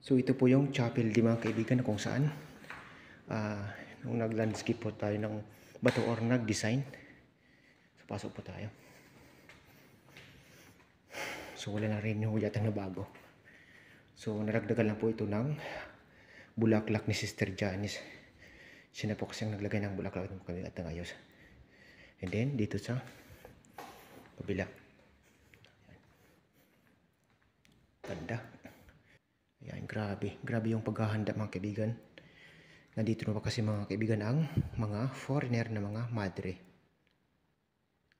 So ito po yung chapel di mga kaibigan na kung saan nung nag-landscape po tayo ng bato or nag-design. So pasok po tayo. So wala na rin yung yatang na bago. So naragdagan lang po ito ng bulaklak ni Sister Janice. Siya na po kasi ang naglagay ng bulaklak at ng ayos. And then dito sa kabila. Ganda. Ayan, grabe yung paghahanda mga kaibigan. Nandito na pa kasi mga kaibigan ang mga foreigner na mga madre.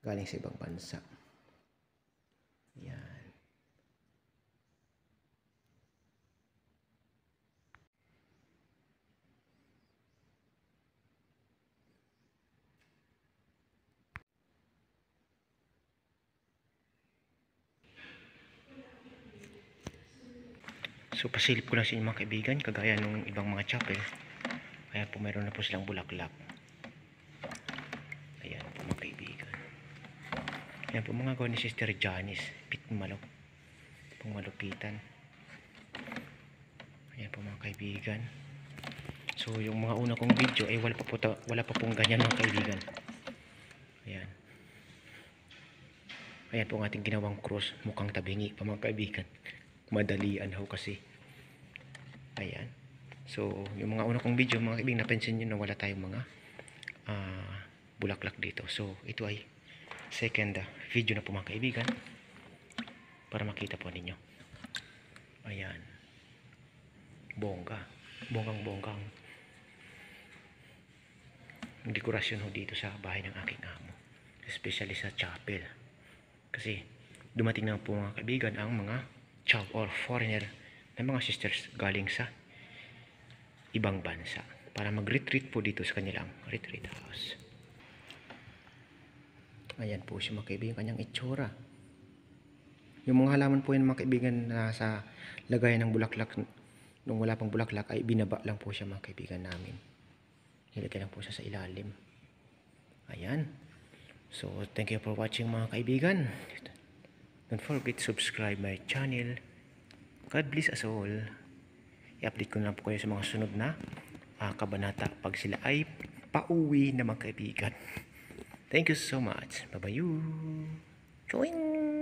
Galing sa ibang bansa. Ayan. So pasilip ko lang sa inyo mga kaibigan, kagaya ng ibang mga chapel. Kaya po meron na po silang bulaklak. Ayan po mga kaibigan. Ayan po mga gawa ni Sister Janice. Pangmalupitan. Ayan po mga kaibigan. So yung mga una kong video ay wala pa pong ganyan mga kaibigan. Ayan. Ayan po ang ating ginawang cross. Mukhang tabingi pa mga kaibigan. Madalian ho kasi. Ayan. So yung mga una kong video mga kaibigan, napansin nyo na wala tayong mga bulaklak dito. So ito ay second video na po mga kaibigan para makita po ninyo. Ayan. Bonggang ang dekorasyon ho dito sa bahay ng aking amo, especially sa chapel, kasi dumating na po mga kaibigan ang mga chow or foreigner na mga sisters galing sa ibang bansa para mag-retreat po dito sa kanilang retreat house. Ayan po siya mga kaibigan, kanyang itsura. Yung mga halaman po yan mga kaibigan na sa lagayan ng bulaklak, nung wala pang bulaklak ay binaba lang po siya mga kaibigan namin. Nilagay lang po siya sa ilalim. Ayan. So thank you for watching mga kaibigan. Don't forget to subscribe my channel. God bless us all. I-update ko na po kayo sa mga sunod na kabanata pag sila ay pauwi na mga kaibigan. Thank you so much. Bye-bye. Choing!